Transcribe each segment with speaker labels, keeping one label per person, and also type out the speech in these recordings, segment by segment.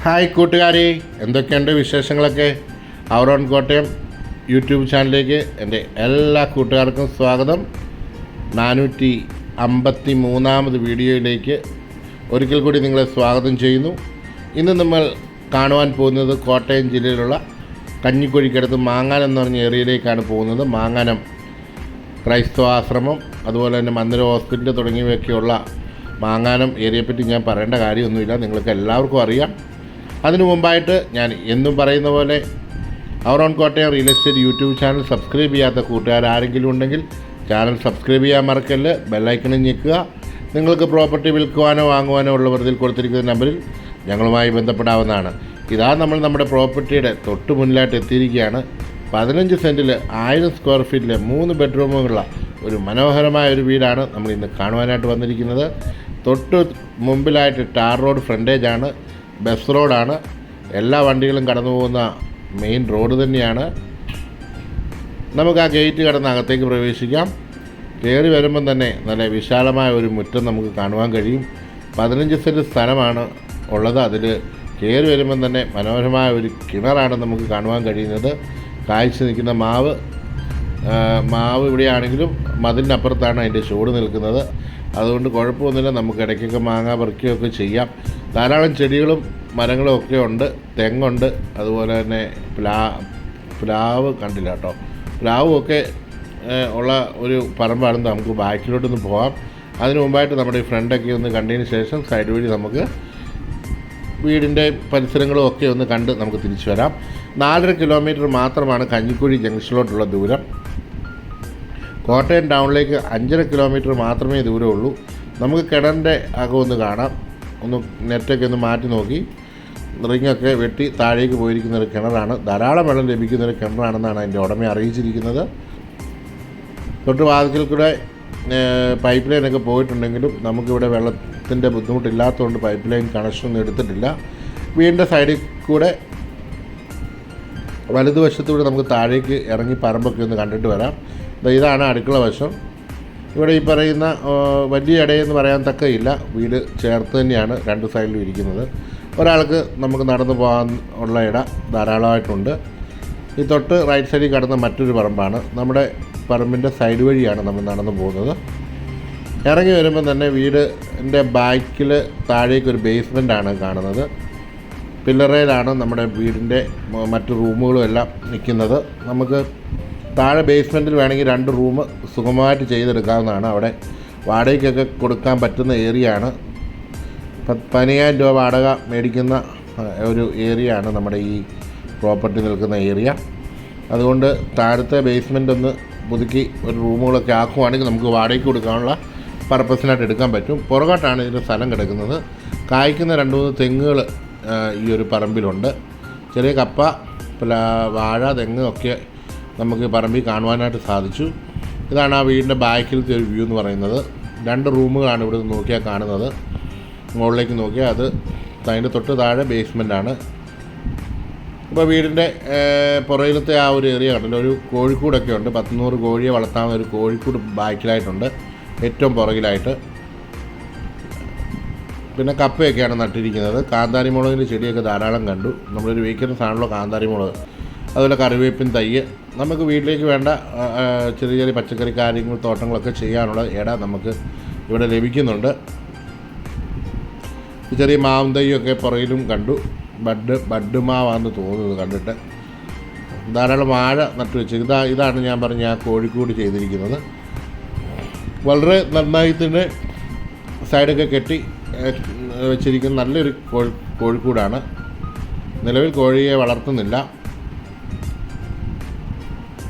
Speaker 1: Hi കൂട്ടുകാരെ, എന്തൊക്കെയുണ്ട് വിശേഷങ്ങളൊക്കെ? അവർ കോട്ടയം യൂട്യൂബ് ചാനലിലേക്ക് എൻ്റെ എല്ലാ കൂട്ടുകാർക്കും സ്വാഗതം. 453 വീഡിയോയിലേക്ക് ഒരിക്കൽ കൂടി നിങ്ങളെ സ്വാഗതം ചെയ്യുന്നു. ഇന്ന് നമ്മൾ കാണുവാൻ പോകുന്നത് കോട്ടയം ജില്ലയിലുള്ള കഞ്ഞിക്കുഴിക്കടുത്ത് മാങ്ങാനം എന്ന് പറഞ്ഞ ഏരിയയിലേക്കാണ് പോകുന്നത്. മാങ്ങാനം ക്രൈസ്തവ ആശ്രമം, അതുപോലെ തന്നെ മന്ദിര ഹോസ്പിറ്റൽ തുടങ്ങിയവയൊക്കെയുള്ള മാങ്ങാനം ഏരിയയെപ്പറ്റി ഞാൻ പറയേണ്ട കാര്യമൊന്നുമില്ല, നിങ്ങൾക്ക് എല്ലാവർക്കും അറിയാം. അതിനു മുമ്പായിട്ട് ഞാൻ എന്നും പറയുന്ന പോലെ അവർ Kottayam real estate YouTube channel subscribe ചെയ്യാത്ത കൂട്ടുകാർ ആരെങ്കിലും ഉണ്ടെങ്കിൽ ചാനൽ സബ്സ്ക്രൈബ് ചെയ്യാൻ മറക്കല്ല്. ബെല്ലൈക്കണിൽ ഞെക്കുക. നിങ്ങൾക്ക് പ്രോപ്പർട്ടി വിൽക്കുവാനോ വാങ്ങുവാനോ ഉള്ളവർ ഇതിൽ കൊടുത്തിരിക്കുന്ന നമ്പറിൽ ഞങ്ങളുമായി ബന്ധപ്പെടാവുന്നതാണ്. ഇതാ നമ്മൾ നമ്മുടെ പ്രോപ്പർട്ടിയുടെ തൊട്ട് മുന്നിലായിട്ട് എത്തിയിരിക്കുകയാണ്. 15 സെൻറ്റിൽ 1000 സ്ക്വയർ ഫീറ്റിൽ 3 ബെഡ്റൂമുകളുള്ള ഒരു മനോഹരമായ ഒരു വീടാണ് നമ്മൾ ഇന്ന് കാണുവാനായിട്ട് വന്നിരിക്കുന്നത്. തൊട്ട് മുമ്പിലായിട്ട് ടാർ റോഡ് ഫ്രണ്ടേജാണ്, ബസ് റോഡാണ്, എല്ലാ വണ്ടികളും കടന്നു പോകുന്ന മെയിൻ റോഡ് തന്നെയാണ്. നമുക്ക് ആ ഗേറ്റ് കടന്ന് അകത്തേക്ക് പ്രവേശിക്കാം. കയറി വരുമ്പം തന്നെ നല്ല വിശാലമായ ഒരു മുറ്റം നമുക്ക് കാണുവാൻ കഴിയും. 15 സെൻറ്റ് സ്ഥലമാണ് ഉള്ളത്. അതിൽ കയറി വരുമ്പം തന്നെ മനോഹരമായ ഒരു കിണറാണ് നമുക്ക് കാണുവാൻ കഴിയുന്നത്. കായ്ച്ചു നിൽക്കുന്ന മാവ് ഇവിടെയാണെങ്കിലും മതിലിനപ്പുറത്താണ് അതിൻ്റെ ചൂട് നിൽക്കുന്നത്. അതുകൊണ്ട് കുഴപ്പമൊന്നുമില്ല, നമുക്ക് ഇടയ്ക്കൊക്കെ മാങ്ങ പറിക്കുകയൊക്കെ ചെയ്യാം. ധാരാളം ചെടികളും മരങ്ങളും ഒക്കെ ഉണ്ട്. തെങ്ങുണ്ട്, അതുപോലെ തന്നെ പ്ലാവ് കണ്ടില്ല കേട്ടോ. പ്ലാവും ഒക്കെ ഉള്ള ഒരു പറമ്പാണ്. നമുക്ക് ബാക്കിലോട്ടൊന്ന് പോകാം. അതിന് മുമ്പായിട്ട് നമ്മുടെ ഈ ഫ്രണ്ടൊക്കെ ഒന്ന് കണ്ടതിന് ശേഷം സൈഡ് വഴി നമുക്ക് വീടിൻ്റെ പരിസരങ്ങളും ഒക്കെ ഒന്ന് കണ്ട് നമുക്ക് തിരിച്ചു വരാം. 4.5 കിലോമീറ്റർ മാത്രമാണ് കഞ്ഞിക്കുഴി ജംഗ്ഷനിലോട്ടുള്ള ദൂരം. കോട്ടയം ടൗണിലേക്ക് 5.5 കിലോമീറ്റർ മാത്രമേ ദൂരമുള്ളൂ. നമുക്ക് കിണറിൻ്റെ അകം ഒന്ന് കാണാം. ഒന്ന് നെറ്റൊക്കെ ഒന്ന് മാറ്റി നോക്കി. റിങ്ങൊക്കെ വെട്ടി താഴേക്ക് പോയിരിക്കുന്ന ഒരു കിണറാണ്. ധാരാളം വെള്ളം ലഭിക്കുന്നൊരു കിണറാണെന്നാണ് അതിൻ്റെ ഉടമ അറിയിച്ചിരിക്കുന്നത്. തൊട്ട് വാതിക്കൽ കൂടെ പൈപ്പ് ലൈനൊക്കെ പോയിട്ടുണ്ടെങ്കിലും നമുക്കിവിടെ വെള്ളത്തിൻ്റെ ബുദ്ധിമുട്ടില്ലാത്തതുകൊണ്ട് പൈപ്പ് ലൈൻ കണക്ഷനൊന്നും എടുത്തിട്ടില്ല. വീടിൻ്റെ സൈഡിൽ കൂടെ വലതുവശത്തൂടെ നമുക്ക് താഴേക്ക് ഇറങ്ങി പറമ്പൊക്കെ ഒന്ന് കണ്ടിട്ട് വരാം. ഇതാണ് അടുക്കള വശം. ഇവിടെ ഈ പറയുന്ന വലിയ ഇടയെന്ന് പറയാൻ തക്കയില്ല. വീട് ചേർത്ത് തന്നെയാണ് രണ്ട് സൈഡിലും ഇരിക്കുന്നത്. ഒരാൾക്ക് നമുക്ക് നടന്നു പോകാൻ ഉള്ള ഇട ധാരാളമായിട്ടുണ്ട്. ഈ തൊട്ട് റൈറ്റ് സൈഡിൽ കടന്ന മറ്റൊരു പറമ്പാണ്. നമ്മുടെ പറമ്പിൻ്റെ സൈഡ് വഴിയാണ് നമ്മൾ നടന്നു പോകുന്നത്. ഇറങ്ങി വരുമ്പോൾ തന്നെ വീടിൻ്റെ ബാക്കിൽ താഴേക്കൊരു ബേസ്മെൻറ്റാണ് കാണുന്നത്. പില്ലറയിലാണ് നമ്മുടെ വീടിൻ്റെ മറ്റ് റൂമുകളും എല്ലാം നിൽക്കുന്നത്. നമുക്ക് താഴെ ബേസ്മെൻറ്റിൽ വേണമെങ്കിൽ 2 റൂം സുഗമമായിട്ട് ചെയ്തെടുക്കാവുന്നതാണ്. അവിടെ വാടകയ്ക്കൊക്കെ കൊടുക്കാൻ പറ്റുന്ന ഏരിയയാണ്. 15,000 രൂപ വാടക മേടിക്കുന്ന ഒരു ഏരിയയാണ് നമ്മുടെ ഈ പ്രോപ്പർട്ടി നിൽക്കുന്ന ഏരിയ. അതുകൊണ്ട് താഴത്തെ ബേസ്മെൻ്റ് ഒന്ന് പുതുക്കി ഒരു റൂമുകളൊക്കെ ആക്കുവാണെങ്കിൽ നമുക്ക് വാടകയ്ക്ക് കൊടുക്കാനുള്ള പർപ്പസിനായിട്ട് എടുക്കാൻ പറ്റും. പുറകോട്ടാണ് ഇതിൻ്റെ സ്ഥലം കിടക്കുന്നത്. കായ്ക്കുന്ന 2-3 തെങ്ങുകൾ ഈ ഒരു പറമ്പിലുണ്ട്. ചെറിയ കപ്പ, വാഴ, തെങ്ങ് ഒക്കെ നമുക്ക് പറമ്പിൽ കാണുവാനായിട്ട് സാധിച്ചു. ഇതാണ് ആ വീടിൻ്റെ ബാക്കിലത്തെ ഒരു വ്യൂ എന്ന് പറയുന്നത്. 2 റൂമുകളാണ് ഇവിടെ നോക്കിയാൽ കാണുന്നത്. മുകളിലേക്ക് നോക്കിയാൽ അത് അതിൻ്റെ തൊട്ട് താഴെ ബേസ്മെൻറ്റാണ്. ഇപ്പോൾ വീടിൻ്റെ പുറയിലത്തെ ആ ഒരു ഏരിയ കണ്ടല്ലോ, ഒരു കോഴിക്കൂടൊക്കെ ഉണ്ട്. 100 കോഴിയെ വളർത്താവുന്ന ഒരു കോഴിക്കൂട് ബാക്കിലായിട്ടുണ്ട്, ഏറ്റവും പുറകിലായിട്ട്. പിന്നെ കപ്പയൊക്കെയാണ് നട്ടിരിക്കുന്നത്. കാന്താരി മുളകിൻ്റെ ചെടിയൊക്കെ ധാരാളം കണ്ടു. നമ്മളൊരു വീക്കെൻഡ്സ് ആണല്ലോ കാന്താരി മുളക്. അതുപോലെ കറിവേപ്പിൻ തൈ. നമുക്ക് വീട്ടിലേക്ക് വേണ്ട ചെറിയ ചെറിയ പച്ചക്കറി കാര്യങ്ങൾ, തോട്ടങ്ങളൊക്കെ ചെയ്യാനുള്ള ഇട നമുക്ക് ഇവിടെ ലഭിക്കുന്നുണ്ട്. ചെറിയ മാവും തൈയൊക്കെ പുറകിലും കണ്ടു. ബഡ് മാവാണെന്ന് തോന്നുന്നത് കണ്ടിട്ട്. ധാരാളം വാഴ നട്ടു വെച്ച്. ഇതാണ് ഞാൻ പറഞ്ഞ ആ കോഴിക്കൂട് ചെയ്തിരിക്കുന്നത്. വളരെ നന്നായി തന്നെ സൈഡൊക്കെ കെട്ടി വെച്ചിരിക്കുന്ന നല്ലൊരു കോഴിക്കൂടാണ്. നിലവിൽ കോഴിയെ വളർത്തുന്നില്ല.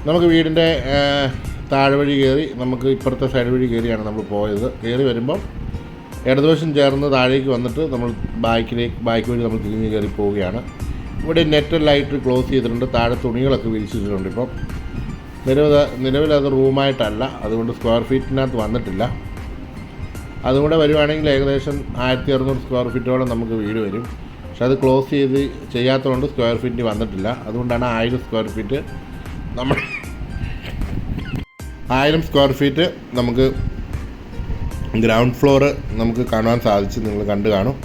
Speaker 1: നമുക്ക് വീടിൻ്റെ താഴെ വഴി കയറി നമുക്ക് ഇപ്പുറത്തെ സൈഡ് വഴി കയറിയാണ് നമ്മൾ പോയത്. കയറി വരുമ്പം ഇടതുവശം ചേർന്ന് താഴേക്ക് വന്നിട്ട് നമ്മൾ ബാക്ക് വഴി നമ്മൾ തിരിഞ്ഞ് കയറി പോവുകയാണ്. ഇവിടെ നെറ്റ് ലൈറ്റ് ക്ലോസ് ചെയ്തിട്ടുണ്ട്. താഴെ തുണികളൊക്കെ വിരിച്ചിട്ടുണ്ട്. ഇപ്പം നിലവിലത് റൂമായിട്ടല്ല, അതുകൊണ്ട് സ്ക്വയർ ഫീറ്റിനകത്ത് വന്നിട്ടില്ല. അതും കൂടെ വരുവാണെങ്കിൽ ഏകദേശം 1600 സ്ക്വയർ ഫീറ്റോളം നമുക്ക് വീട് വരും. പക്ഷെ അത് ക്ലോസ് ചെയ്യാത്തതുകൊണ്ട് സ്ക്വയർ ഫീറ്റിന് വന്നിട്ടില്ല. അതുകൊണ്ടാണ് 1000 സ്ക്വയർ ഫീറ്റ് നമ്മൾ 1000 സ്ക്വയർ ഫീറ്റ് നമുക്ക് ഗ്രൗണ്ട് ഫ്ലോറ് നമുക്ക് കാണുവാൻ സാധിച്ചു. നിങ്ങൾ കണ്ടു കാണും.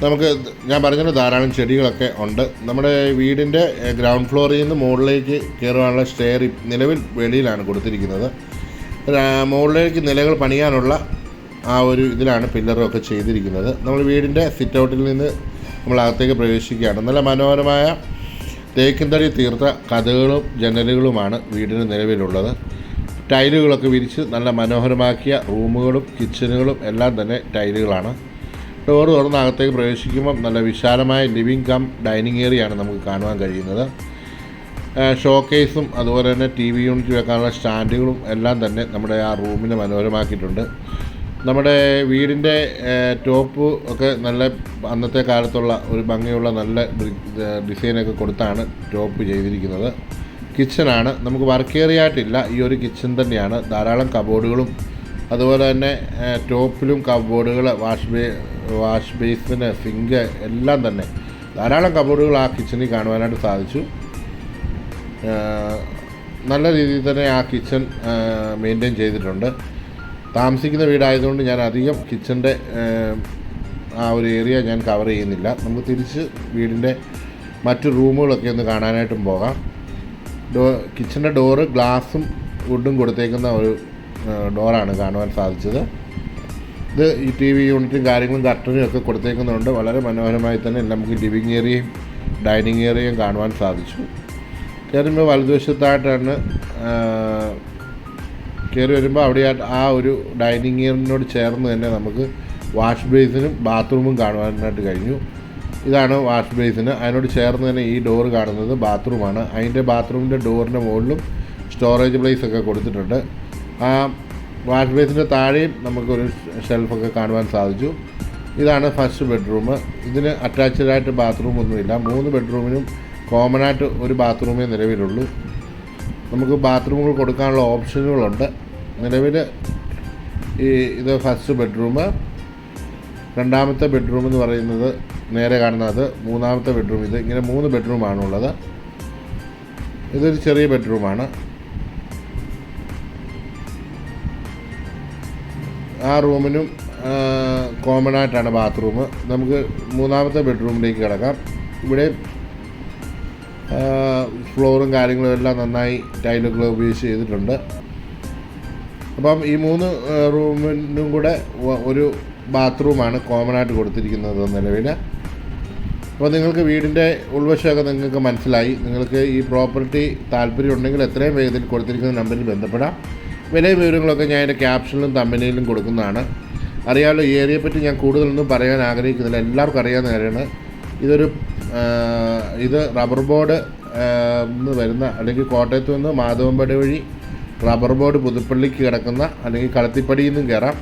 Speaker 1: നമുക്ക് ഞാൻ പറഞ്ഞ ധാരാളം ചെടികളൊക്കെ ഉണ്ട്. നമ്മുടെ വീടിൻ്റെ ഗ്രൗണ്ട് ഫ്ലോറിൽ നിന്ന് മുകളിലേക്ക് കയറുവാനുള്ള സ്റ്റെയർ നിലവിൽ വെളിയിലാണ് കൊടുത്തിരിക്കുന്നത്. മുകളിലേക്ക് നിലകൾ പണിയാനുള്ള ആ ഒരു ഇതിലാണ് പില്ലറും ഒക്കെ ചെയ്തിരിക്കുന്നത്. നമ്മൾ വീടിൻ്റെ സിറ്റ് ഔട്ടിൽ നിന്ന് നമ്മൾ അകത്തേക്ക് പ്രവേശിക്കുകയാണ്. നല്ല മനോഹരമായ തേക്കിൻതടി തീർത്ത കതകുകളും ജനലുകളുമാണ് വീടിന് നിലവിലുള്ളത്. ടൈലുകളൊക്കെ വിരിച്ച് നല്ല മനോഹരമാക്കിയ റൂമുകളും കിച്ചണുകളും എല്ലാം തന്നെ ടൈലുകളാണ്. ഡോറ് തുറന്ന് അകത്തേക്ക് പ്രവേശിക്കുമ്പം നല്ല വിശാലമായ ലിവിങ് കം ഡൈനിങ് ഏരിയയാണ് നമുക്ക് കാണുവാൻ കഴിയുന്നത്. ഷോക്കേസും അതുപോലെ തന്നെ TV യൂണിറ്റ് വെക്കാനുള്ള സ്റ്റാൻഡുകളും എല്ലാം തന്നെ നമ്മുടെ ആ റൂമിനെ മനോഹരമാക്കിയിട്ടുണ്ട്. നമ്മുടെ വീടിൻ്റെ ടോപ്പ് ഒക്കെ നല്ല അന്നത്തെ കാലത്തുള്ള ഒരു ഭംഗിയുള്ള നല്ല ഡിസൈനൊക്കെ കൊടുത്താണ് ടോപ്പ് ചെയ്തിരിക്കുന്നത്. കിച്ചണാണ്, നമുക്ക് വർക്ക് ഏരിയ ആയിട്ടില്ല, ഈ ഒരു കിച്ചൺ തന്നെയാണ്. ധാരാളം കബോർഡുകളും അതുപോലെ തന്നെ ടോപ്പിലും കബോർഡുകൾ, വാഷ് ബേസിന്, സിങ്ക് എല്ലാം തന്നെ ധാരാളം കബോർഡുകൾ ആ കിച്ചണിൽ കാണുവാനായിട്ട് സാധിച്ചു. നല്ല രീതിയിൽ തന്നെ ആ കിച്ചൺ മെയിൻറ്റെയിൻ ചെയ്തിട്ടുണ്ട്. താമസിക്കുന്ന വീടായതുകൊണ്ട് ഞാൻ അധികം കിച്ചൻ്റെ ആ ഒരു ഏരിയ ഞാൻ കവർ ചെയ്യുന്നില്ല. നമുക്ക് തിരിച്ച് വീടിൻ്റെ മറ്റു റൂമുകളൊക്കെ ഒന്ന് കാണാനായിട്ടും പോകാം. കിച്ചൻ്റെ ഡോറ് ഗ്ലാസും വുഡും കൊടുത്തേക്കുന്ന ഒരു ഡോറാണ് കാണുവാൻ സാധിച്ചത്. ഇത് ഈ TV യൂണിറ്റും കാര്യങ്ങളും കർട്ടനും ഒക്കെ കൊടുത്തേക്കുന്നതുകൊണ്ട് വളരെ മനോഹരമായി തന്നെ നമുക്ക് ലിവിങ് ഏരിയയും ഡൈനിങ് ഏരിയയും കാണുവാൻ സാധിച്ചു. കയറുമ്പോൾ വലതുവശത്തായിട്ടാണ് കയറി വരുമ്പോൾ അവിടെ ആ ഒരു ഡൈനിങ് ഏരിയനോട് ചേർന്ന് തന്നെ നമുക്ക് വാഷ് ബേസിനും ബാത്റൂമും കാണുവാനായിട്ട് കഴിഞ്ഞു. ഇതാണ് വാഷ് ബേസിന്. അതിനോട് ചേർന്ന് തന്നെ ഈ ഡോറ് കാണുന്നത് ബാത്റൂമാണ്. അതിൻ്റെ ബാത്റൂമിൻ്റെ ഡോറിൻ്റെ മുകളിലും സ്റ്റോറേജ് പ്ലേസ് ഒക്കെ കൊടുത്തിട്ടുണ്ട്. ആ വാഷ് ബേസിൻ്റെ താഴെയും നമുക്കൊരു ഷെൽഫൊക്കെ കാണുവാൻ സാധിച്ചു. ഇതാണ് ഫസ്റ്റ് ബെഡ്റൂം. ഇതിന് അറ്റാച്ച്ഡായിട്ട് ബാത്റൂമൊന്നുമില്ല. 3 ബെഡ്റൂമിനും കോമണായിട്ട് ഒരു ബാത്റൂമേ നിലവിലുള്ളൂ. നമുക്ക് ബാത്റൂമുകൾ കൊടുക്കാനുള്ള ഓപ്ഷനുകളുണ്ട്. നിലവിൽ ഇത് ഫസ്റ്റ് ബെഡ്റൂം. രണ്ടാമത്തെ ബെഡ്റൂം എന്ന് പറയുന്നത് നേരെ കാണുന്നത്, മൂന്നാമത്തെ ബെഡ്റൂം. ഇത് ഇങ്ങനെ 3 ബെഡ്റൂമാണുള്ളത്. ഇതൊരു ചെറിയ ബെഡ്റൂമാണ്. ആ റൂമിനും കോമണായിട്ടാണ് ബാത്റൂം. നമുക്ക് മൂന്നാമത്തെ ബെഡ്റൂമിലേക്ക് കിടക്കാം. ഇവിടെ ഫ്ലോറും കാര്യങ്ങളും എല്ലാം നന്നായി ടൈലൊക്കെ ഉപയോഗിച്ച് ചെയ്തിട്ടുണ്ട്. അപ്പം ഈ 3 റൂമിനും കൂടെ ഒരു ബാത്റൂമാണ് കോമണായിട്ട് കൊടുത്തിരിക്കുന്നത് നിലവിൽ. അപ്പോൾ നിങ്ങൾക്ക് വീടിൻ്റെ ഉൾവശമൊക്കെ നിങ്ങൾക്ക് മനസ്സിലായി. നിങ്ങൾക്ക് ഈ പ്രോപ്പർട്ടി താല്പര്യം ഉണ്ടെങ്കിൽ എത്രയും വേഗത്തിൽ കൊടുത്തിരിക്കുന്ന നമ്പറിൽ ബന്ധപ്പെടാം. വിലയും വിവരങ്ങളൊക്കെ ഞാൻ എൻ്റെ ക്യാപ്ഷനിലും തമ്പനയിലും കൊടുക്കുന്നതാണ്. അറിയാമല്ലോ, ഈ ഏരിയയെപ്പറ്റി ഞാൻ കൂടുതലൊന്നും പറയാൻ ആഗ്രഹിക്കുന്നില്ല, എല്ലാവർക്കും അറിയാവുന്ന കാര്യമാണ്. ഇത് റബ്ബർ ബോർഡ് നിന്ന് വരുന്ന, അല്ലെങ്കിൽ കോട്ടയത്ത് നിന്ന് മാധവൻപടി വഴി റബ്ബർ ബോർഡ് പുതുപ്പള്ളിക്ക് കിടക്കുന്ന, അല്ലെങ്കിൽ കളത്തിപ്പടിയിൽ നിന്നും കയറാം.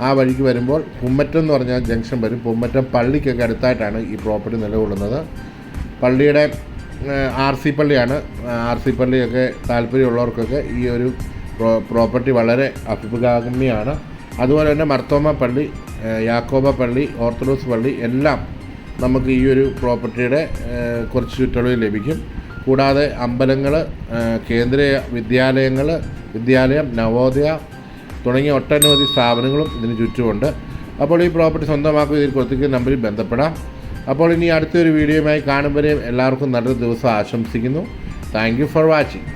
Speaker 1: ആ വഴിക്ക് വരുമ്പോൾ പുമ്മറ്റം എന്ന് പറഞ്ഞാൽ ജംഗ്ഷൻ വരും. പുമ്മറ്റം പള്ളിക്കൊക്കെ അടുത്തായിട്ടാണ് ഈ പ്രോപ്പർട്ടി നിലകൊള്ളുന്നത്. പള്ളിയുടെ RC പള്ളിയാണ്. RC പള്ളിയൊക്കെ താല്പര്യമുള്ളവർക്കൊക്കെ ഈ ഒരു പ്രോപ്പർട്ടി വളരെ അഭികാമ്യമാണ്. അതുപോലെ തന്നെ മർത്തോമ പള്ളി, യാക്കോബ പള്ളി, ഓർത്തഡോക്സ് പള്ളി എല്ലാം നമുക്ക് ഈ ഒരു പ്രോപ്പർട്ടിയുടെ കുറച്ച് ചുറ്റളവിൽ ലഭിക്കും. കൂടാതെ അമ്പലങ്ങൾ, കേന്ദ്രീയ വിദ്യാലയം, നവോദയ തുടങ്ങിയ ഒട്ടനവധി സ്ഥാപനങ്ങളും ഇതിന് ചുറ്റുമുണ്ട്. അപ്പോൾ ഈ പ്രോപ്പർട്ടി സ്വന്തമാക്കുക ഇതിൽ കൊടുത്തിരിക്കുന്ന നമ്പറിൽ ബന്ധപ്പെടാം. അപ്പോൾ ഇനി അടുത്തൊരു വീഡിയോയുമായി കാണുമ്പോഴേയും എല്ലാവർക്കും നല്ലൊരു ദിവസം ആശംസിക്കുന്നു. Thank you for watching.